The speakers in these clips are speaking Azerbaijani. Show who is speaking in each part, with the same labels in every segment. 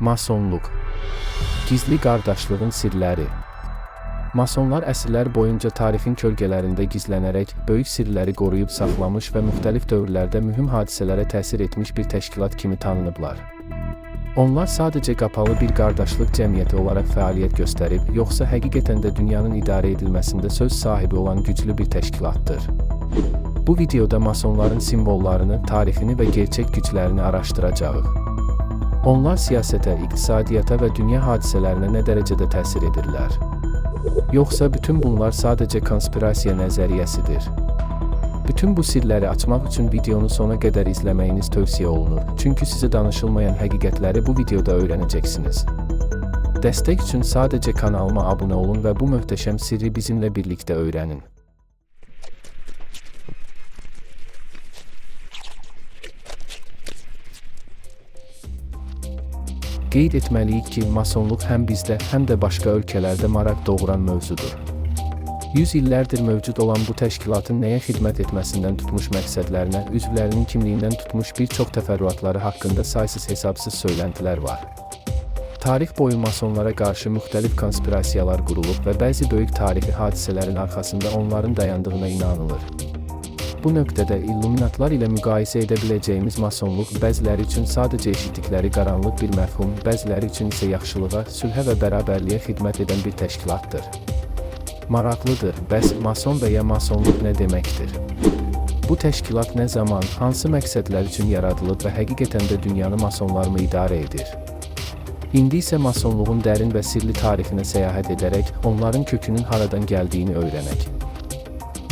Speaker 1: Masonluq. Gizli qardaşlığın sirləri. Masonlar əsrlər boyunca tarixin kölgələrində gizlənərək böyük sirləri qoruyub saxlamış və müxtəlif dövrlərdə mühüm hadisələrə təsir etmiş bir təşkilat kimi tanınıblar. Onlar sadəcə qapalı bir qardaşlıq cəmiyyəti olaraq fəaliyyət göstərib, yoxsa həqiqətən də dünyanın idarə edilməsində söz sahibi olan güclü bir təşkilatdır. Bu videoda masonların simvollarını, tarixini və gerçək güclərini araşdıracağıq. Onlar siyasətə, iqtisadiyyata və dünya hadisələrinə nə dərəcədə təsir edirlər? Yoxsa bütün bunlar sadəcə konspirasiya nəzəriyyəsidir? Bütün bu sirləri açmaq üçün videonu sona qədər izləməyiniz tövsiyə olunur, çünki sizə danışılmayan həqiqətləri bu videoda öyrənəcəksiniz. Dəstək üçün sadəcə kanalıma abunə olun və bu möhtəşəm sirri bizimlə birlikdə öyrənin. Qeyd etməliyik ki, masonluq həm bizdə, həm də başqa ölkələrdə maraq doğuran mövzudur. 100 illərdir mövcud olan bu təşkilatın nəyə xidmət etməsindən tutmuş məqsədlərinə, üzvlərinin kimliyindən tutmuş bir çox təfərrüatları haqqında saysız-hesabsız söylentilər var. Tarix boyu masonlara qarşı müxtəlif konspirasiyalar qurulub və bəzi böyük tarixi hadisələrin arxasında onların dayandığına inanılır. Bu nöqtədə illuminatlar ilə müqayisə edə biləcəyimiz masonluq bəziləri üçün sadəcə eşitdikləri qaranlıq bir məfhum, bəziləri üçün isə yaxşılığa, sülhə və bərabərliyə xidmət edən bir təşkilatdır. Maraqlıdır, bəs mason və ya masonluq nə deməkdir? Bu təşkilat nə zaman, hansı məqsədlər üçün yaradılıb və həqiqətən də dünyanı masonlar mı idarə edir? İndi isə masonluğun dərin və sirli tarixinə səyahət edərək, onların kökünün haradan gəldiyini öyrənək.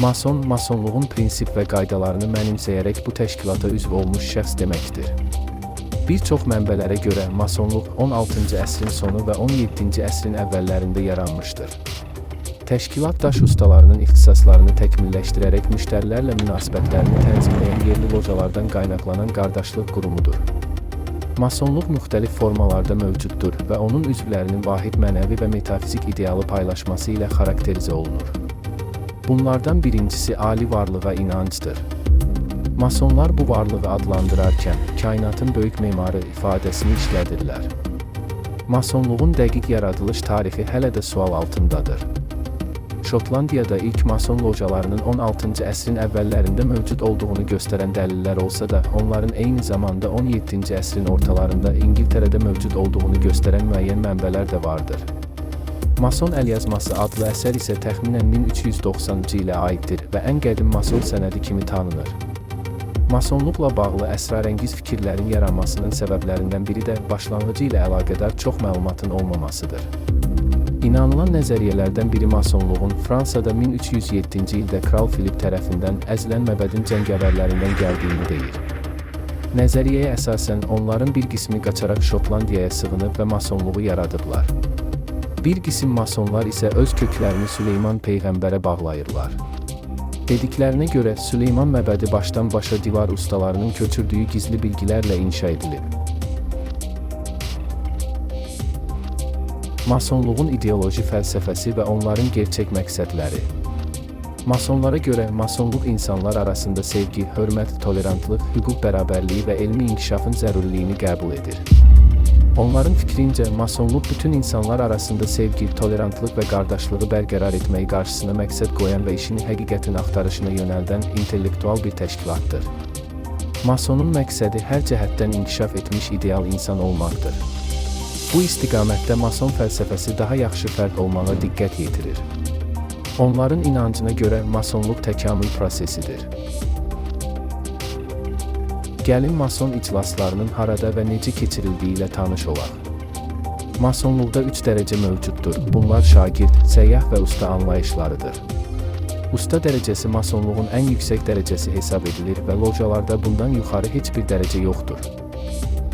Speaker 1: Mason, masonluğun prinsip və qaydalarını mənimsəyərək bu təşkilata üzv olmuş şəxs deməkdir. Bir çox mənbələrə görə masonluq 16-cı əsrin sonu və 17-ci əsrin əvvəllərində yaranmışdır. Təşkilat daş ustalarının ixtisaslarını təkmilləşdirərək müştərilərlə münasibətlərini tənzimləyən yerli localardan qaynaqlanan qardaşlıq qurumudur. Masonluq müxtəlif formalarda mövcuddur və onun üzvlərinin vahid mənəvi və metafizik idealı paylaşması ilə xarakterizə olunur. Bunlardan birincisi ali varlığa inancdır. Masonlar bu varlığı adlandırarkən, kainatın böyük memarı ifadəsini işlədirlər. Masonluğun dəqiq yaradılış tarixi hələ də sual altındadır. Şotlandiyada ilk mason localarının 16-cı əsrin əvvəllərində mövcud olduğunu göstərən dəlillər olsa da, onların eyni zamanda 17-ci əsrin ortalarında İngiltərədə mövcud olduğunu göstərən müəyyən mənbələr də vardır. Mason əlyazması adlı əsər isə təxminən 1390-cı ilə aiddir və ən qədim mason sənədi kimi tanınır. Masonluqla bağlı əsrarəngiz fikirlərin yaranmasının səbəblərindən biri də başlanğıcı ilə əlaqədar çox məlumatın olmamasıdır. İnanılan nəzəriyyələrdən biri masonluğun Fransada 1307-ci ildə Kral Filip tərəfindən əzilən məbədin cəngəvərlərindən gəldiyini deyir. Nəzəriyyəyə əsasən onların bir qismi qaçaraq Şotlandiyaya sığınıb və masonluğu yaradıblar. Bir qisim masonlar isə öz köklərini Süleyman Peyğəmbərə bağlayırlar. Dediklərinə görə Süleyman məbədi başdan başa divar ustalarının köçürdüyü gizli bilgilərlə inşa edilib. Masonluğun ideoloji fəlsəfəsi və onların gerçək məqsədləri. Masonlara görə masonluq insanlar arasında sevgi, hörmət, tolerantlıq, hüquq bərabərliyi və elmi inkişafın zərurliyini qəbul edir. Onların fikrincə, masonluq bütün insanlar arasında sevgi, tolerantlıq və qardaşlığı bərqərar etməyi qarşısına məqsəd qoyan və işini həqiqətin axtarışına yönəldən intellektual bir təşkilatdır. Masonun məqsədi hər cəhətdən inkişaf etmiş ideal insan olmaqdır. Bu istiqamətdə mason fəlsəfəsi daha yaxşı fərd olmağa diqqət yetirir. Onların inancına görə masonluq təkamül prosesidir. Gəlin mason iclaslarının harada və necə keçirildiyi ilə tanış olaq. Masonluqda 3 dərəcə mövcuddur. Bunlar şagird, səyyah və usta anlayışlarıdır. Usta dərəcəsi masonluğun ən yüksək dərəcəsi hesab edilir və localarda bundan yuxarı heç bir dərəcə yoxdur.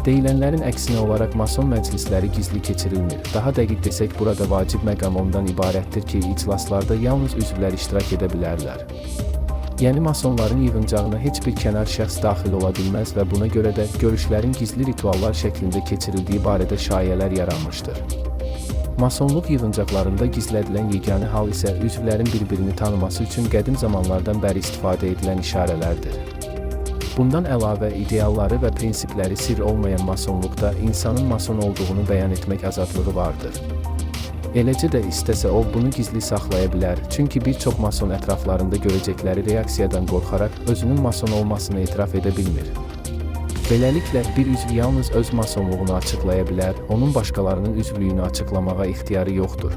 Speaker 1: Deyilənlərin əksinə olaraq mason məclisləri gizli keçirilmir. Daha dəqiq desək, burada vacib məqam ondan ibarətdir ki, iclaslarda yalnız üzvlər iştirak edə bilərlər. Yəni masonların yığıncağına heç bir kənar şəxs daxil ola bilməz və buna görə də görüşlərin gizli rituallar şəklində keçirildiyi barədə şayələr yaranmışdır. Masonluq yığıncaqlarında gizlədilən yeganə hal isə üzvlərin bir-birini tanıması üçün qədim zamanlardan bəri istifadə edilən işarələrdir. Bundan əlavə idealları və prinsipləri sirr olmayan masonluqda insanın mason olduğunu bəyan etmək azadlığı vardır. Eləcə də istəsə o bunu gizli saxlaya bilər, çünki bir çox mason ətraflarında görəcəkləri reaksiyadan qorxaraq özünün mason olmasını etiraf edə bilmir. Beləliklə, bir üzv yalnız öz masonluğunu açıqlaya bilər, onun başqalarının üzvlüyünü açıqlamağa ixtiyarı yoxdur.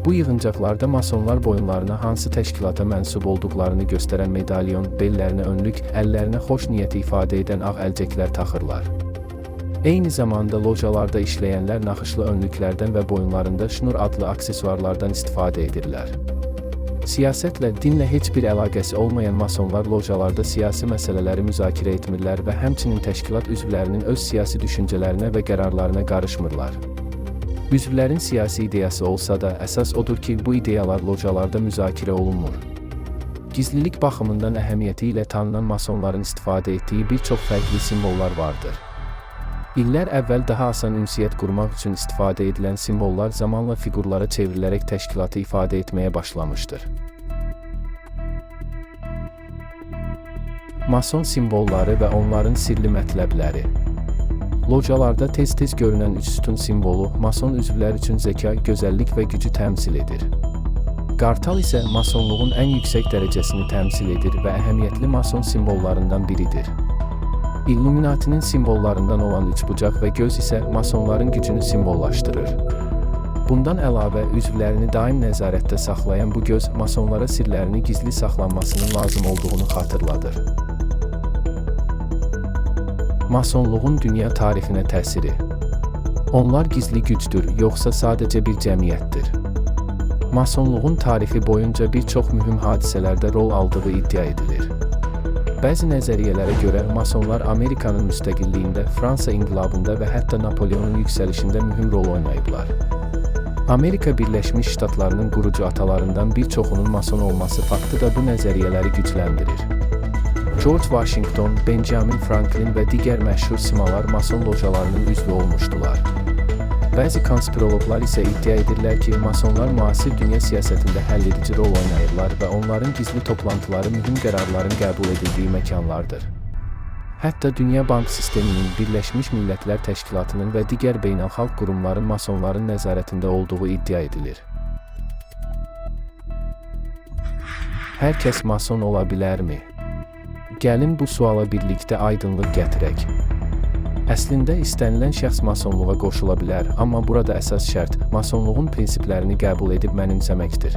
Speaker 1: Bu yığıncaqlarda masonlar boyunlarına hansı təşkilata mənsub olduqlarını göstərən medalyon, bellərinə önlük, əllərinə xoş niyyəti ifadə edən ağ əlcəklər taxırlar. Eyni zamanda lojalarda işləyənlər naxışlı önlüklərdən və boyunlarında şnur adlı aksesuarlardan istifadə edirlər. Siyasətlə, dinlə heç bir əlaqəsi olmayan masonlar lojalarda siyasi məsələləri müzakirə etmirlər və həmçinin təşkilat üzvlərinin öz siyasi düşüncələrinə və qərarlarına qarışmırlar. Üzvlərin siyasi ideyası olsa da, əsas odur ki, bu ideyalar lojalarda müzakirə olunmur. Gizlilik baxımından əhəmiyyəti ilə tanınan masonların istifadə etdiyi bir çox fərqli simvollar vardır. İllər əvvəl daha asan ünsiyyət qurmaq üçün istifadə edilən simvollar zamanla fiqurlara çevrilərək təşkilatı ifadə etməyə başlamışdır. Mason simvolları və onların sirli mətləbləri. Lojalarda tez-tez görünən üç sütun simvolu mason üzvlər üçün zəka, gözəllik və gücü təmsil edir. Qartal isə masonluğun ən yüksək dərəcəsini təmsil edir və əhəmiyyətli mason simvollarından biridir. İlluminatinin simvollarından olan üçbucaq və göz isə masonların gücünü simvollaşdırır. Bundan əlavə, üzvlərini daim nəzarətdə saxlayan bu göz masonlara sirlərini gizli saxlanmasının lazım olduğunu xatırladır. Masonluğun dünya tarixinə təsiri. Onlar gizli gücdür, yoxsa sadəcə bir cəmiyyətdir? Masonluğun tarixi boyunca bir çox mühüm hadisələrdə rol aldığı iddia edilir. Bəzi nəzəriyyələrə görə masonlar Amerikanın müstəqilliyində, Fransa inqilabında və hətta Napoleonun yüksəlişində mühüm rol oynayıblar. Amerika Birləşmiş Ştatlarının qurucu atalarından bir çoxunun mason olması faktı da bu nəzəriyyələri gücləndirir. George Washington, Benjamin Franklin və digər məşhur simalar mason lojalarının üzvü olmuşdular. Bəzi konspiroloqlar isə iddia edirlər ki, masonlar müasir dünya siyasətində həlledici rol oynayırlar və onların gizli toplantıları mühüm qərarların qəbul edildiyi məkanlardır. Hətta Dünya Bank Sisteminin, Birləşmiş Millətlər Təşkilatının və digər beynəlxalq qurumların masonların nəzarətində olduğu iddia edilir. Hər kəs mason ola bilərmi? Gəlin bu suala birlikdə aydınlıq gətirək. Əslində, istənilən şəxs masonluğa qoşula bilər, amma burada əsas şərt masonluğun prinsiplərini qəbul edib mənimsəməkdir.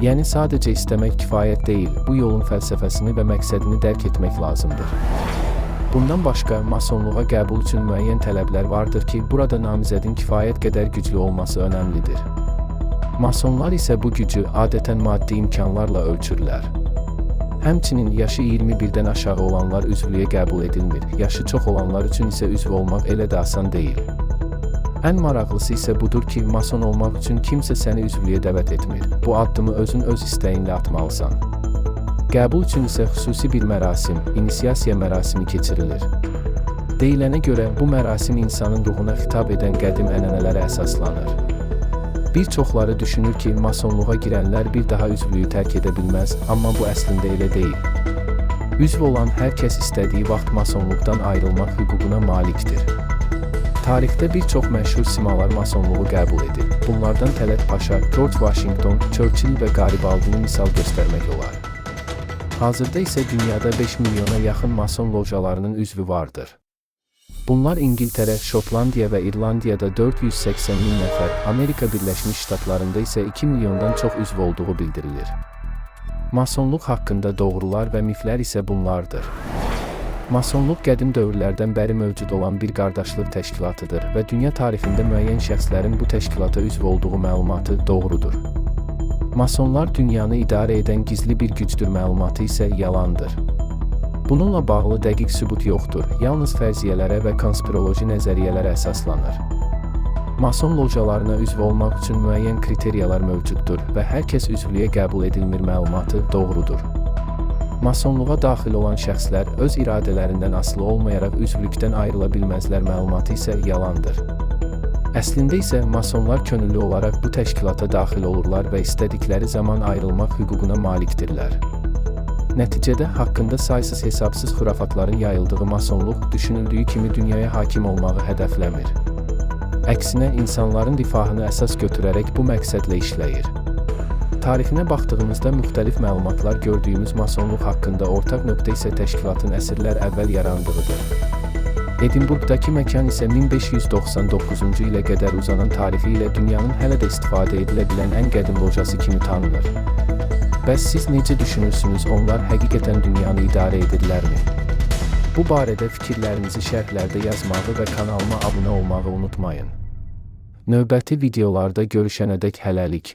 Speaker 1: Yəni, sadəcə istəmək kifayət deyil, bu yolun fəlsəfəsini və məqsədini dərk etmək lazımdır. Bundan başqa, masonluğa qəbul üçün müəyyən tələblər vardır ki, burada namizədin kifayət qədər güclü olması önəmlidir. Masonlar isə bu gücü adətən maddi imkanlarla ölçürlər. Həmçinin yaşı 21-dən aşağı olanlar üzvlüyə qəbul edilmir, yaşı çox olanlar üçün isə üzv olmaq elə də asan deyil. Ən maraqlısı isə budur ki, mason olmaq üçün kimsə səni üzvlüyə dəvət etmir. Bu addımı özün öz istəyinlə atmalısan. Qəbul üçün isə xüsusi bir mərasim, inisiyasiya mərasimi keçirilir. Deyilənə görə bu mərasim insanın ruhuna xitab edən qədim ənənələrə əsaslanır. Bir çoxları düşünür ki, masonluğa girənlər bir daha üzvlüyü tərk edə bilməz, amma bu əslində elə deyil. Üzv olan hər kəs istədiyi vaxt masonluqdan ayrılmaq hüququna malikdir. Tarixdə bir çox məşhur simalar masonluğu qəbul edib. Bunlardan Tələt Paşa, George Washington, Churchill və Qaribaldini misal göstərmək olar. Hazırda isə dünyada 5 milyona yaxın mason lojalarının üzvü vardır. Bunlar İngiltərə, Şotlandiya və İrlandiyada 480 min nəfər, Amerika Birləşmiş Ştatlarında isə 2 milyondan çox üzv olduğu bildirilir. Masonluq haqqında doğrular və miflər isə bunlardır. Masonluq qədim dövrlərdən bəri mövcud olan bir qardaşlıq təşkilatıdır və dünya tarixində müəyyən şəxslərin bu təşkilata üzv olduğu məlumatı doğrudur. Masonlar dünyanı idarə edən gizli bir gücdür məlumatı isə yalandır. Bununla bağlı dəqiq sübut yoxdur, yalnız fərziyyələrə və konspiroloji nəzəriyyələrə əsaslanır. Mason lojalarına üzv olmaq üçün müəyyən kriteriyalar mövcuddur və hər kəs üzvlüyə qəbul edilmir məlumatı doğrudur. Masonluğa daxil olan şəxslər öz iradələrindən asılı olmayaraq üzvlükdən ayrıla bilməzlər məlumatı isə yalandır. Əslində isə masonlar könüllü olaraq bu təşkilata daxil olurlar və istədikləri zaman ayrılmaq hüququna malikdirlər. Nəticədə haqqında saysız hesabsız xurafatların yayıldığı masonluq düşünüldüyü kimi dünyaya hakim olmağı hədəfləmir. Əksinə insanların rifahını əsas götürərək bu məqsədlə işləyir. Tarixinə baxdığımızda müxtəlif məlumatlar gördüyümüz masonluq haqqında ortaq nöqtə isə təşkilatın əsrlər əvvəl yarandığıdır. Edinburqdakı məkan isə 1599-cu ilə qədər uzanan tarixi ilə dünyanın hələ də istifadə edilə bilən ən qədim lojası kimi tanınır. Bəs siz necə düşünürsünüz, onlar həqiqətən dünyanı idarə edirlərmi? Bu barədə fikirlərinizi şərhlərdə yazmağı və kanalıma abunə olmağı unutmayın. Növbəti videolarda görüşənədək hələlik.